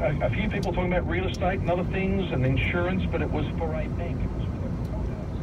a few people talking about real estate and other things and insurance, but it was for a bank. It was for the courthouse.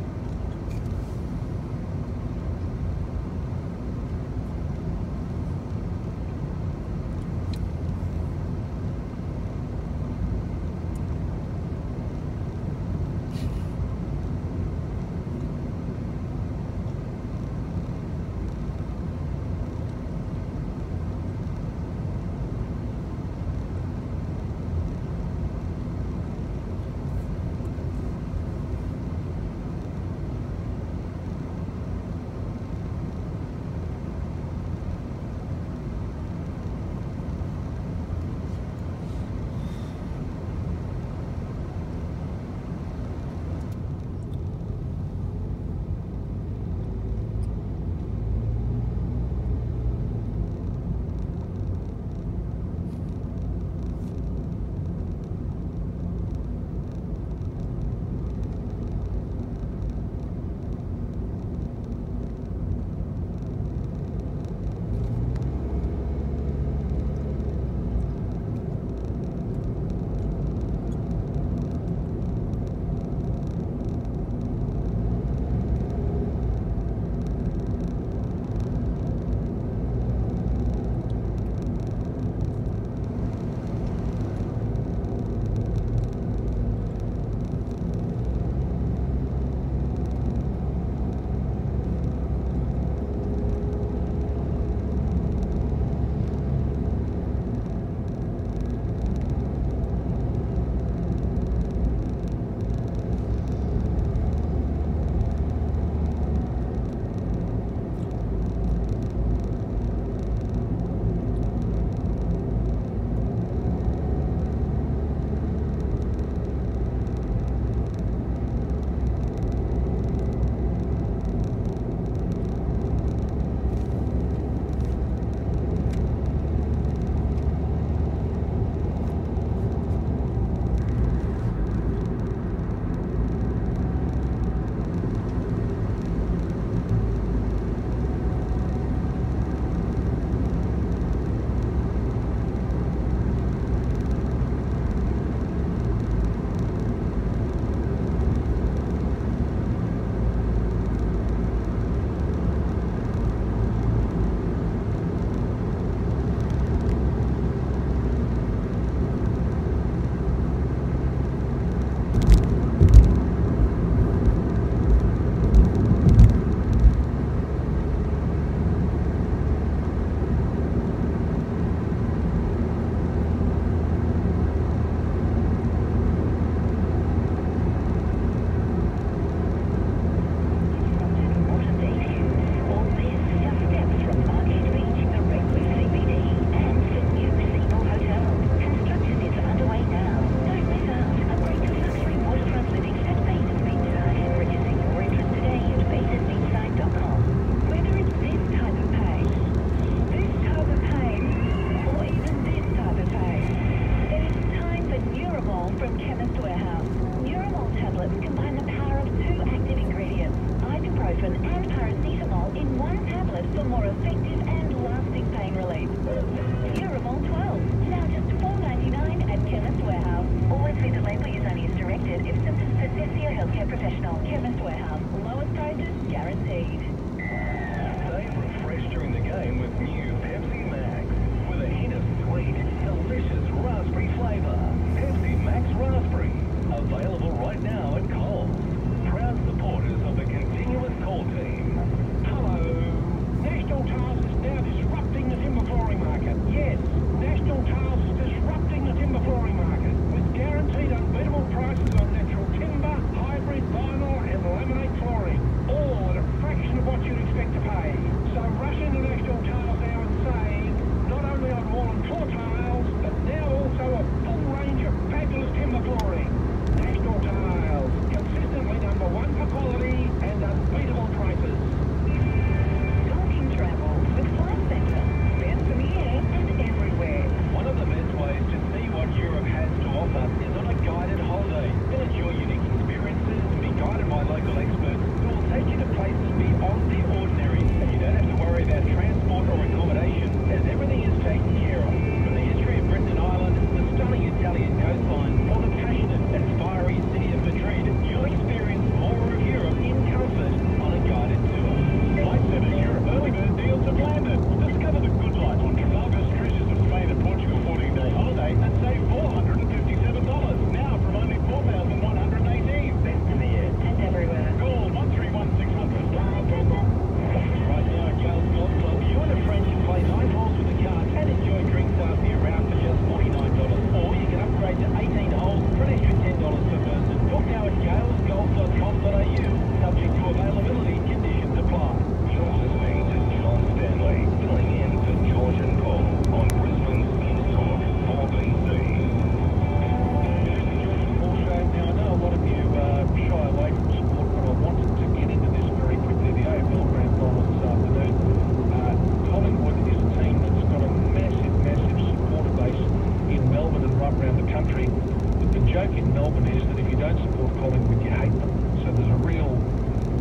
country. But the joke in Melbourne is that if you don't support Collingwood, you hate them. So there's a real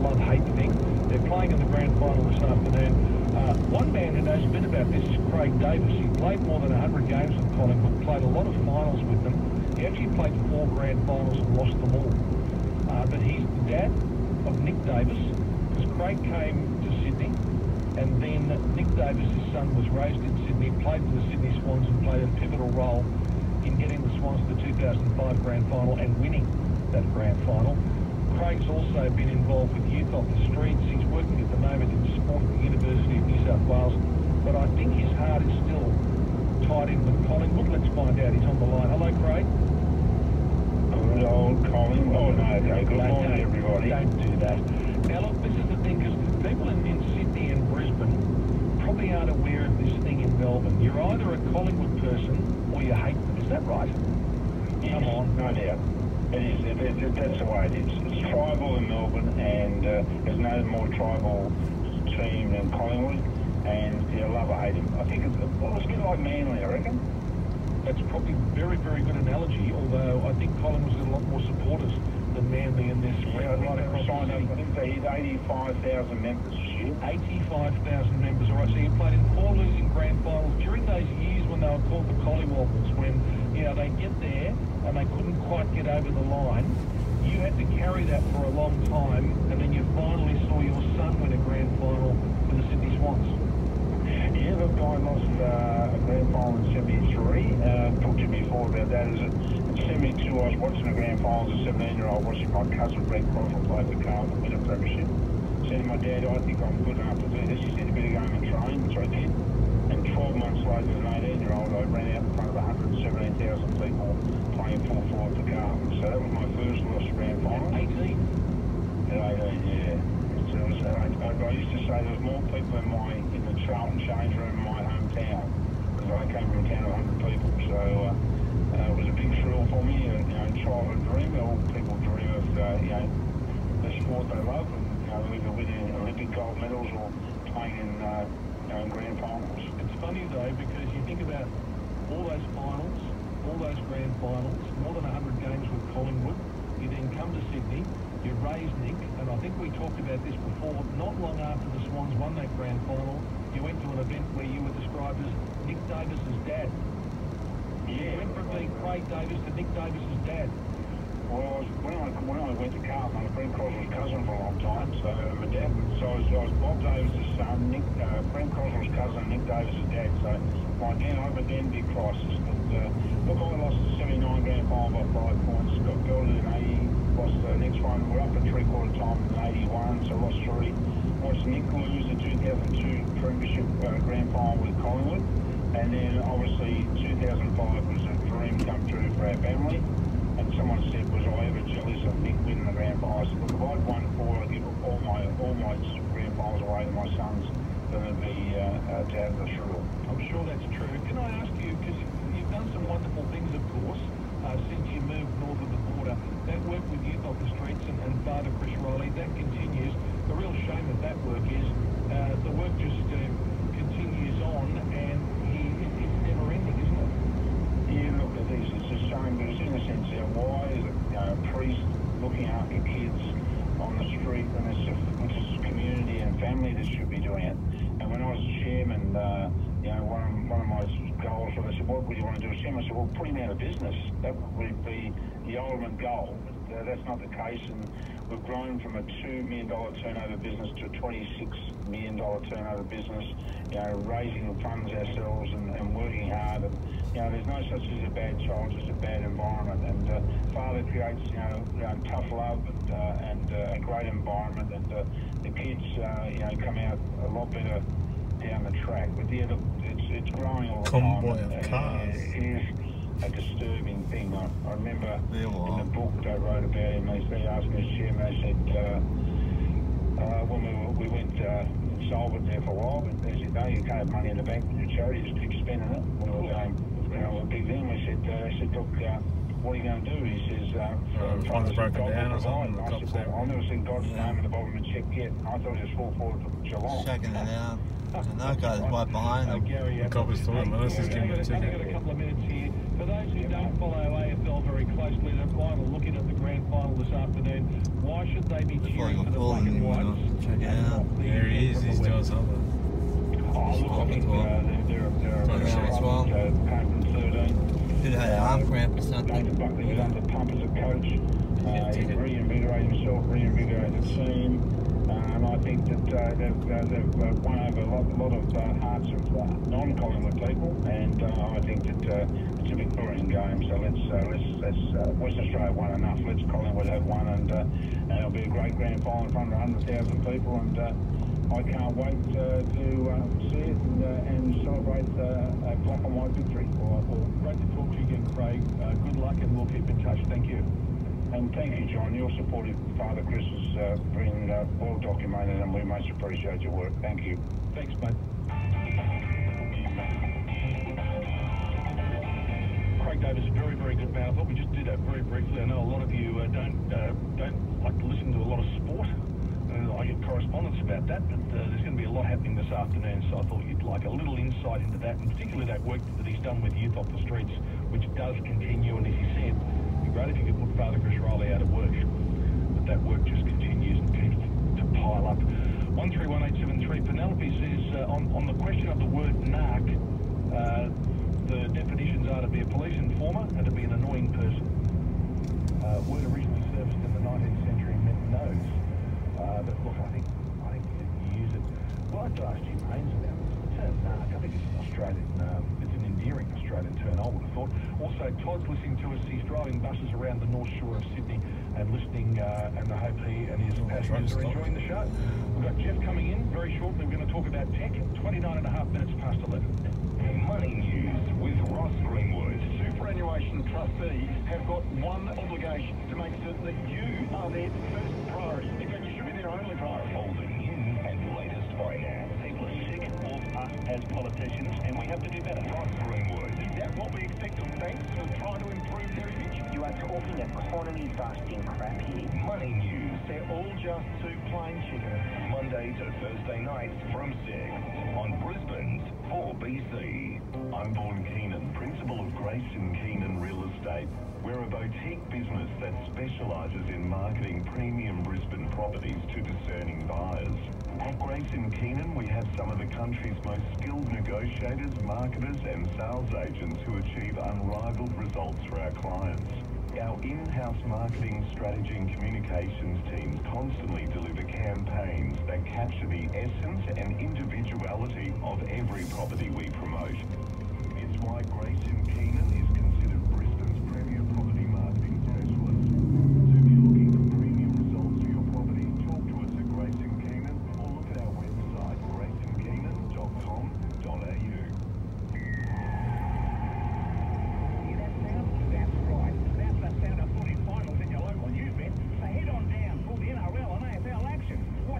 love-hate thing. They're playing in the grand final this afternoon. One man who knows a bit about this is Craig Davis. He played more than 100 games with Collingwood, played a lot of finals with them. He actually played 4 grand finals and lost them all. But he's the dad of Nick Davis, because Craig came to Sydney, and then Nick Davis, his son, was raised in Sydney, played for the Sydney Swans and played a pivotal role in getting the Swans to the 2005 grand final and winning that grand final. Craig's also been involved with youth off the streets. He's working at the moment in sport at the University of New South Wales, but I think his heart is still tied in with Collingwood. Let's find out. He's on the line. Hello, Craig. Good old Collingwood. Oh, no, okay. Good morning, everybody. Don't do that. Now, look, this is the thing, because people in Sydney and Brisbane probably aren't aware of this thing in Melbourne. You're either a Collingwood person or you hate them. Is that right? Yes, come on. No doubt. It is. That's the way it is. It's tribal in Melbourne, and there's no more tribal team than Collingwood, and you love or hate him. I think it's a bit like Manly, I reckon. That's probably a very, very good analogy, although I think Collingwood's got a lot more supporters than Manly in this. Yeah, right across the city. I think they hit 85,000 members this year. 85,000 members. All right, so you played in 4 losing grand finals during those years when they were called the Collywobbles, when they get there and they couldn't quite get over the line. You had to carry that for a long time, and then you finally saw your son win a grand final for the Sydney Swans. Yeah, look, I lost a grand final in 73. Talked to you before about that. In 72, I was watching the grand finals as a 17-year-old, watching my cousin Brett Crossell play for Carlton win a premiership. Said to my dad, I think I'm good enough to do this. He said, you better go home and train, which I did. And 12 months later, as an 18-year-old, I ran out in front of 117,000 people playing full forward for Carlton. So that was my first lost grand final. At 18? At 18, yeah. I used to say there was more people in the Charlton change room in my hometown, because I came from a town of 100 people. So it was a big thrill for me. Childhood dream. All people dream of the sport they love, and either winning Olympic gold medals or playing in grand finals. It's funny though, because you think about all those finals, all those grand finals, more than 100 games with Collingwood. You then come to Sydney. You raised Nick, and I think we talked about this before, not long after the Swans won that grand final, you went to an event where you were described as Nick Davis's dad. Yeah. You went from being Craig Davis to Nick Davis's dad. Well, when I went to Carlton, I was Brent Croswell's cousin for a long time, so my dad, I was Bob Davis's son, Brent Croswell's cousin, Nick Davis's dad, so my identity crisis. But look, I lost the 79 grand final by 5 points, got belted in 80, lost the next one, we're up at 3/4 time in 81, so lost 3. Watched Nick lose the 2002 Premiership grand final with Collingwood, and then obviously 2005 was a dream come true for our family. And someone said, was I ever jealous of Nick winning the grand final? I said, look, if I'd won 4, I'd give all my grand finals away to my sons, then it'd be to have the thrill. I'm sure that's true. Can I ask you, because you've done some wonderful things, of course, since you moved north of the border, that work with youth off the streets and Father Chris Riley, that continues. The real shame of that work is the work just continues on, and it's never ending, isn't it? Yeah, look, it's a shame, but it's in a sense, why is a priest looking after kids on the street when it's just community and family that should be doing it? And when I was chairman, one of my goals, when they said, what would you want to do as chairman? I said, well, put him out of business. That would be the ultimate goal. But that's not the case, and we've grown from a $2 million turnover business to a $26 million turnover business, raising funds ourselves and working hard. And, there's no such as a bad child, just a bad environment. And Father creates, tough love and a great environment, and the kids, come out a lot better down the track. But yeah, look, it's growing all the convoy time. Of cars. It is a disturbing thing. I remember in the book they wrote about him, they asked me as chairman, they said, when we went insolvent there for a while, but they said, no, you can't have money in the bank with your charity, just keep spending it. We were going, a big thing. They said, look, what are you going to do? He says, Phone's broken down or something. I said, well, I've never seen God's name in the bottom of a check yet. I thought it was full forward for Geelong. Checking it out. Sunoco's right behind them. Gary, The coppers thought Melissa's giving it a I've only ticket. got a couple of minutes here. For those who don't follow AFL this afternoon. Why should they be cheering for the black and whites? Check it out. There he is, he's doing something. Oh, look, I think they're apparent 13. Could have had an arm cramp or something. David Buckley was under the pump as a coach. He reinvigorated himself, reinvigorated the team. And I think that they've won over a lot of hearts of non-Collingwood people. And I think that it's a Victorian game. So let's West Australia won enough. Let's Collingwood have one, and it'll be a great grand final in front of 100,000 people. And I can't wait to see it and celebrate a black and white victory. Well, great to talk to you again, Craig. Good luck, and we'll keep in touch. Thank you. And thank you, John. Your support of Father Chris has been well documented, and we most appreciate your work. Thank you. Thanks, mate. Craig Davis, very, very good man. I thought we just did that very briefly. I know a lot of you don't like to listen to a lot of sport. I get correspondence about that, but there's going to be a lot happening this afternoon, so I thought you'd like a little insight into that, and particularly that work that he's done with Youth Off the Streets, which does continue, and as he said, it'd be great if you could put Father Chris Riley out of work, but that work just continues and keeps to pile up. 131873, Penelope says, on the question of the word narc, the definitions are to be a police informer and to be an annoying person. Word originally surfaced in the 19th century and meant nose. But look, I think you use it. Well, I'd ask Jim Haynes about this. The term narc, I think it's an Australian, it's an endearing Australian term, I would have thought. Also, Todd's listening to us. He's driving buses around the North Shore of Sydney and listening, and I hope he and his passengers are enjoying the show. We've got Jeff coming in very shortly. We're going to talk about tech. 29 and a half minutes past 11. Money news with Ross Greenwood. Superannuation trustees have got one obligation: to make certain that you are their first priority. In fact, you should be their only priority. Holding in and latest finance. People are sick of us as politicians, and we have to do better. Ross Greenwood. Is that what we expect of banks to try to improve their image? You are talking economy busting crap here. Money news. They're all just too plain chicken. Monday to Thursday nights from 6 on Brisbane's 4BC. I'm Vaughan Keenan, principal of Grace and Keenan Real Estate. We're a boutique business that specialises in marketing premium Brisbane properties to discerning buyers. At Grace and Keenan, we have some of the country's most skilled negotiators, marketers and sales agents who achieve unrivaled results for our clients. Our in-house marketing, strategy and communications teams constantly deliver campaigns that capture the essence and individuality of every property we promote. It's why Grace and Keenan is considered Brisbane's premier property marketing specialist. So if you're looking for premium results for your property, talk to us at Grace and Keenan or look at our website, graceandkeenan.com.au.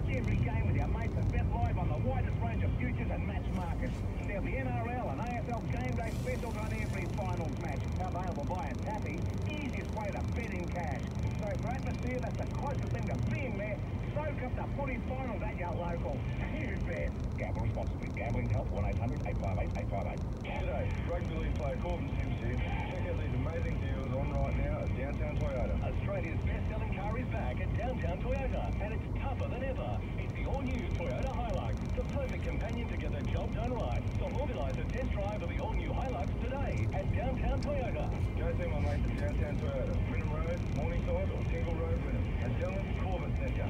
Every game with your mates and bet live on the widest range of futures and match markets. There'll be NRL and AFL game day specials on every finals match. Available via Tappy, easiest way to bet in cash. So for atmosphere, that's the closest thing to being there. Soak up the footy finals at your local. You bet. Gamble responsibly. Gambling help 1-800-858-858. G'day, rugby league player Corbin Sims here. Check out these amazing deals on right now at Downtown Toyota. Australia's best-selling car is back at Downtown Toyota, and it's tougher than ever. It's the all-new Toyota Hilux, the perfect companion to get the job done right. So organise a test drive of the all-new Hilux today at Downtown Toyota. Go see my mates at Downtown Toyota, Wynnum Road, Morningside or Tingle Road, Wynnum. And tell them Corbin sent you.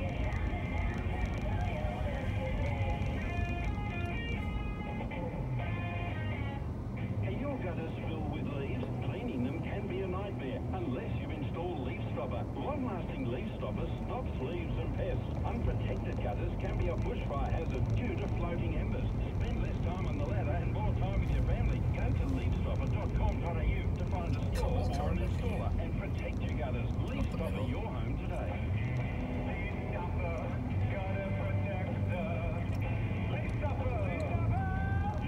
Are your gutters filled with leaves? Cleaning them can be a nightmare unless you've installed Leaf Stopper. Long-lasting Leaf Stopper stops leaves and pests. Unprotected gutters can be a bushfire hazard due to floating embers. Spend less time on the ladder and more time with your family. Go to leafstopper.com.au to find a store or an installer and protect your gutters. Leaf Stopper your home today. Leaf Stopper, gotta protect Leaf Stopper,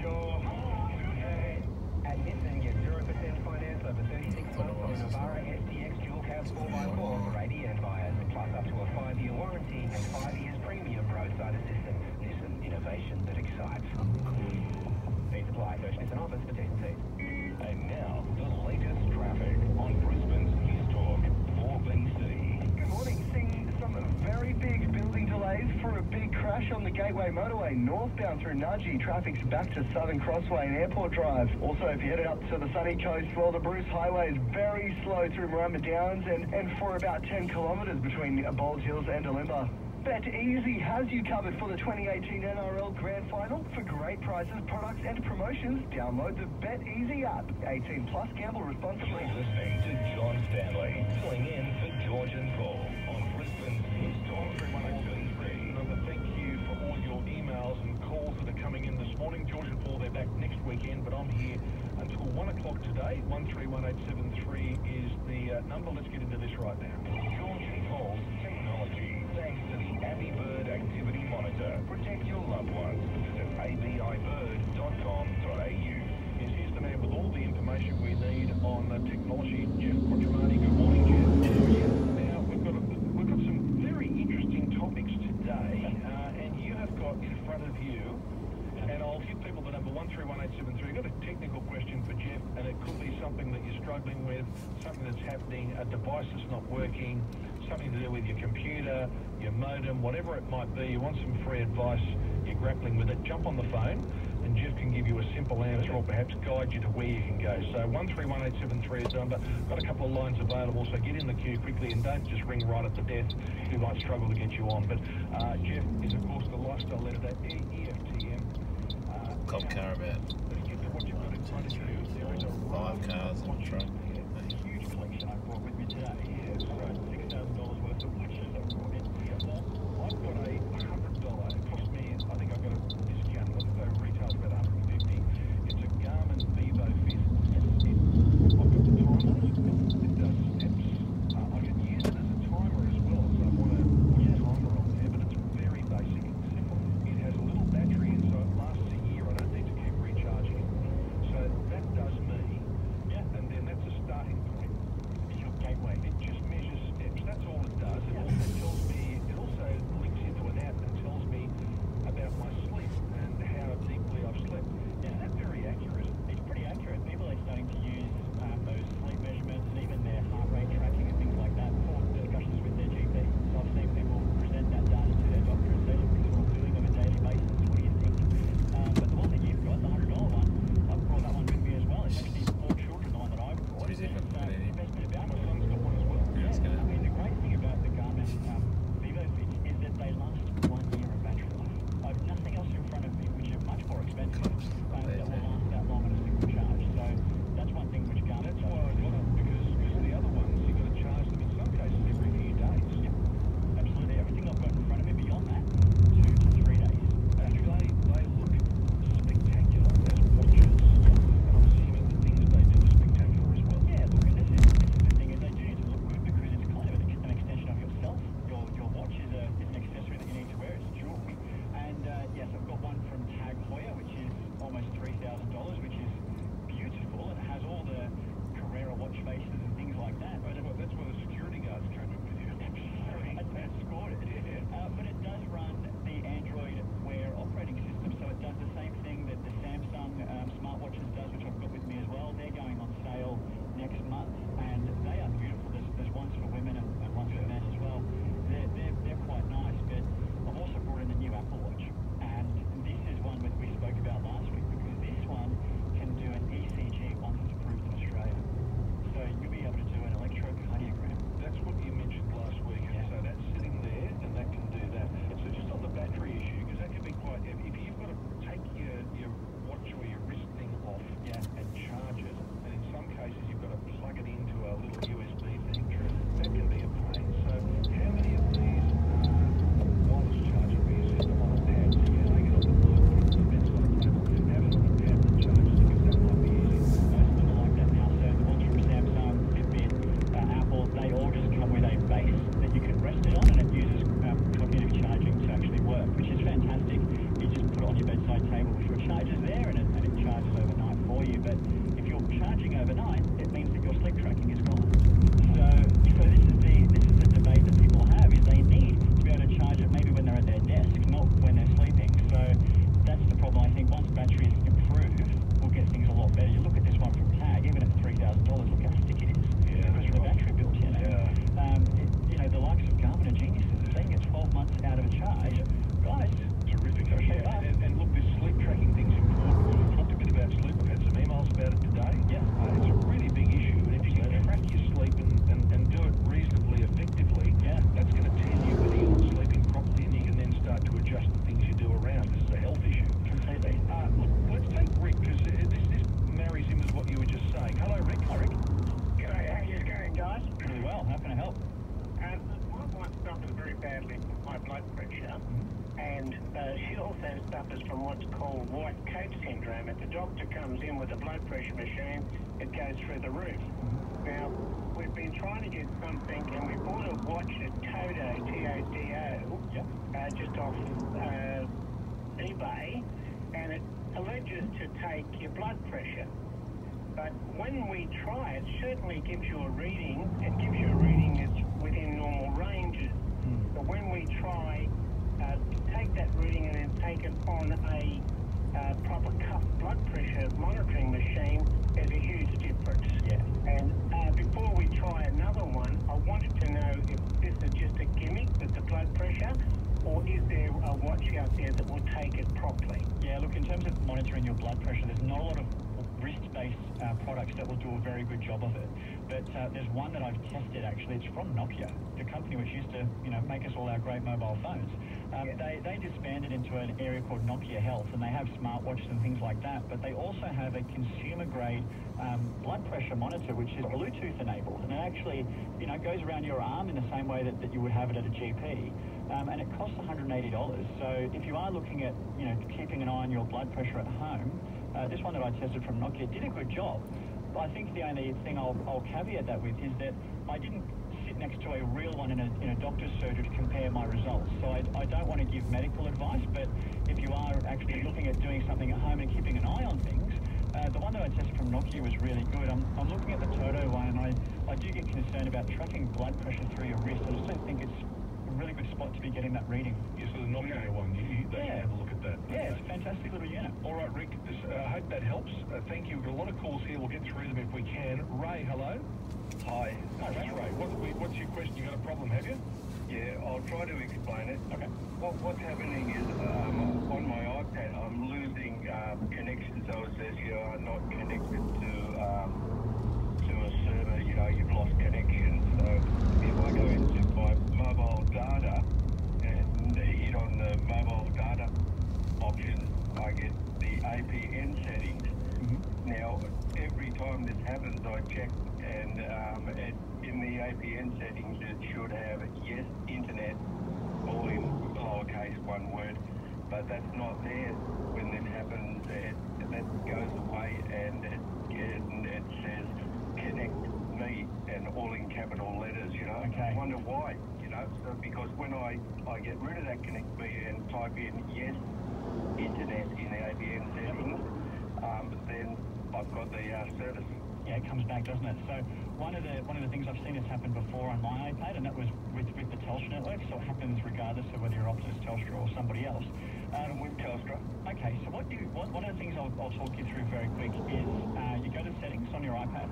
your home today. At Nissan, get 0% finance over 36 months on Navara STX dual cab 4x4 for 80 and buyers, plus up to a 5-year warranty and 5 years premium roadside assistance. Nissan, innovation that excites. Please apply. Search Nissan office for T&Cs. And now, the latest traffic on Brisbane's News Talk 4BC. Good morning. crash on the Gateway Motorway northbound through Nudgee. Traffic's back to Southern Crossway and Airport Drive. Also, if you're headed up to the sunny coast, well, the Bruce Highway is very slow through Marumba Downs and for about 10 kilometres between Bald Hills and Olimba. Bet Easy has you covered for the 2018 NRL Grand Final. For great prices, products and promotions, download the Bet Easy app. 18 plus, gamble responsibly. Listening to John Stanley, filling in for George and Paul on Brisbane's News Talk 3183. Thank you for all your emails and calls that are coming in this morning. George and Paul, they're back next weekend, but I'm here until 1 o'clock today. 131873 is the number. Let's get into this right now. George and Paul's technology, thanks to the Abbey Bird Activity Monitor. Protect your loved ones. Visit abibird.com.au. Yes, here's the man with all the information we need on technology. Jeff Quattromani. Good morning, Jeff. Now, we've got some very interesting topics today, and you have got in front of you, and I'll give people the number 131873. I've got a technical question for Jeff, and it could be something that you're struggling with, something that's happening, a device that's not working, something to do with your computer, your modem, whatever it might be. You want some free advice, you're grappling with it, jump on the phone and Jeff can give you a simple answer or perhaps guide you to where you can go. So 131873 is the number. Got a couple of lines available, so get in the queue quickly and don't just ring right at the death. We might struggle to get you on. But Jeff is, of course, the lifestyle editor, EFTM. Cop car about Let's get to what you've got in front of you. There is a 5 cars and a truck. a huge collection I brought with me today. Yeah, so $6,000 worth of watches I brought in. Well, I've got a $100. It cost me, I think I got a discount. I think they retail about $150. It's a Garmin Vivo Fit. I've got the time on it. It does steps. I can use it as a timer as well, so I want to put a timer on there, but it's very basic and simple. It has a little battery, and so it lasts a year. I don't need to keep recharging it. So that does me. Yeah. And then that's a badly from high blood pressure, and she also suffers from what's called white coat syndrome. If the doctor comes in with a blood pressure machine, it goes through the roof. Now, we've been trying to get something, and we bought a watch at Todo, T-O-D-O, just off eBay, and it alleges to take your blood pressure. But when we try it, certainly gives you a reading. It gives you a reading that's within normal ranges. But when we try to take that reading and then take it on a proper cuff blood pressure monitoring machine, there's a huge difference. Yeah. And before we try another one, I wanted to know if this is just a gimmick with the blood pressure, or is there a watch out there that will take it properly? Yeah, look, in terms of monitoring your blood pressure, there's not a lot of wrist-based products that will do a very good job of it. But there's one that I've tested, actually. It's from Nokia, the company which used to, make us all our great mobile phones. They disbanded into an area called Nokia Health, and they have smartwatches and things like that. But they also have a consumer-grade blood pressure monitor, which is Bluetooth enabled, and it actually, goes around your arm in the same way that you would have it at a GP. And it costs $180. So if you are looking at, keeping an eye on your blood pressure at home, this one that I tested from Nokia did a good job. But I think the only thing I'll caveat that with is that I didn't sit next to a real one in a doctor's surgery to compare my results. So I don't want to give medical advice, but if you are actually looking at doing something at home and keeping an eye on things, the one that I tested from Nokia was really good. I'm looking at the Toto one, and I do get concerned about tracking blood pressure through your wrist. I just don't think it's a really good spot to be getting that reading. Yes, so the Nokia one, they should have a look at that. Yeah, it's a fantastic little unit. All right, Rick, I hope that helps. Thank you. We've got a lot of calls here. We'll get through them if we can. Ray, hello. Hi. Hi, Ray. What's your question? You got a problem, have you? Yeah, I'll try to explain it. Okay. What's happening is on my iPad, I'm losing connections. So it says you are not connected to a server. You've lost connection. So if I go into my mobile data and hit on the mobile data option, I get the APN settings. Now, every time this happens, I check, and in the APN settings, it should have yes, internet, all in lowercase, one word, but that's not there. When this happens, that goes away, and it says connect me, and all in capital letters, Okay. I wonder why, so because when I get rid of that connect me and type in yes, internet in the APN settings, then I've got the service. Yeah, it comes back, doesn't it? So one of the things I've seen this happen before on my iPad, and that was with the Telstra network. So it happens regardless of whether you're Optus, Telstra, or somebody else. With Telstra. Okay, so one of the things I'll talk you through very quick is you go to settings on your iPad.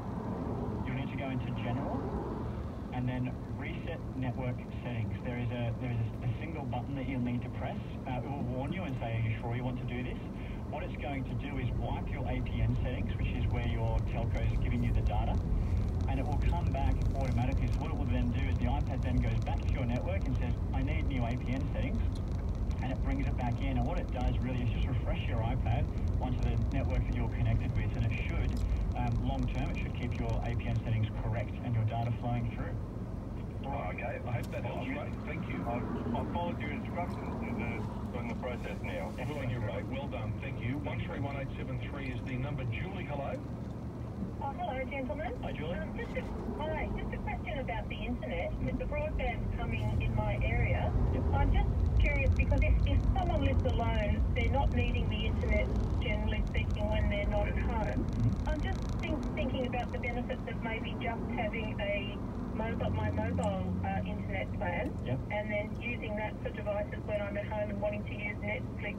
You'll need to go into General, and then Reset Network Settings. There is a single button that you'll need to press. It will warn you and say, are you sure you want to do this? What it's going to do is wipe your APN settings, which is where your telco is giving you the data, and it will come back automatically. So what it will then do is the iPad then goes back to your network and says, I need new APN settings, and it brings it back in. And what it does really is just refresh your iPad onto the network that you're connected with, and it should, long term, it should keep your APN settings correct and your data flowing through. Right, okay. I hope that helps, Ray. Thank you. I've followed your instructions in the process now. Good on you, Ray. Well done. Thank you. 131873 is the number. Julie, hello. Oh, hello, gentlemen. Hi, Julie. Just a question about the internet. With the broadband coming in my area, I'm just curious because if someone lives alone, they're not needing the internet, generally speaking, when they're not at home. I'm just thinking about the benefits of maybe just having my mobile internet plan, and then using that for devices when I'm at home and wanting to use Netflix,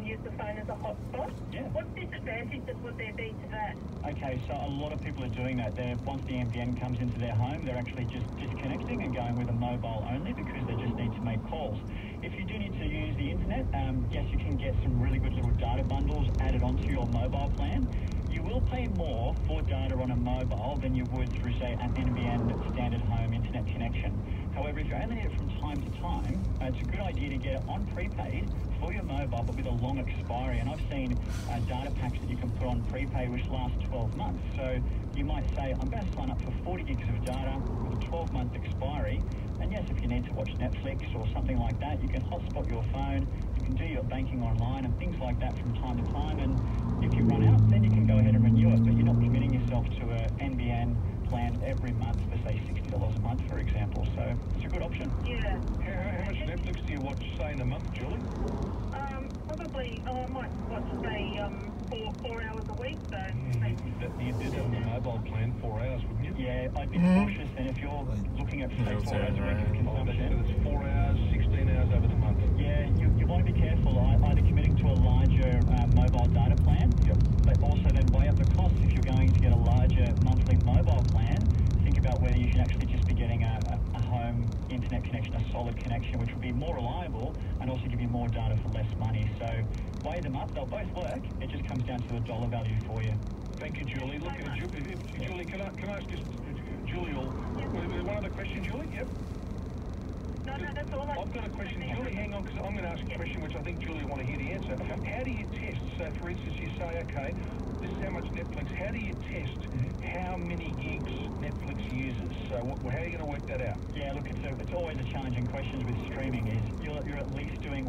use the phone as a hotspot. What disadvantages would there be to that? Okay, so a lot of people are doing that. Once the NBN comes into their home, they're actually just disconnecting and going with a mobile only because they just need to make calls. If you do need to use the internet, yes, you can get some really good little data bundles added onto your mobile plan. You will pay more for data on a mobile than you would through, say, an NBN standard home internet connection. However, if you only need it from time to time, it's a good idea to get it on prepaid for your mobile, but with a long expiry. And I've seen data packs that you can put on prepaid which last 12 months. So you might say, I'm going to sign up for 40 gigs of data with a 12-month expiry. And yes, if you need to watch Netflix or something like that, you can hotspot your phone, you can do your banking online and things like that from time to time, and if you run out, then you can go ahead and renew it, but you're not committing yourself to an NBN plan every month for, say, $60 a month, for example, so it's a good option. Yeah. How much Netflix do you watch, say, in a month, Julie? Probably, I might watch, say, 4 hours a week, so... You did have a mobile plan, 4 hours, wouldn't you? Yeah, I'd be cautious, and if you're looking at, say, 4 hours a week of consumption... That's 4 hours, 16 hours over the month. Yeah, you want to be careful, either committing to a larger mobile data plan, but also then weigh up the costs. If you're going to get a larger monthly mobile plan, think about whether you should actually just be getting a home internet connection, a solid connection, which will be more reliable and also give you more data for less money. So weigh them up, they'll both work, it just comes down to the dollar value for you. Thank you, Julie. Look, Julie, can I ask just, Julie, one other question, Julie? Yep. No, that's all. I've got a question. Julie, hang on, because I'm going to ask a question which I think Julie will want to hear the answer. How do you test? So, for instance, you say, okay, this is how much Netflix. How do you test how many gigs Netflix uses? So, how are you going to work that out? Yeah, look, it's always a challenging question with streaming. Is you're at least doing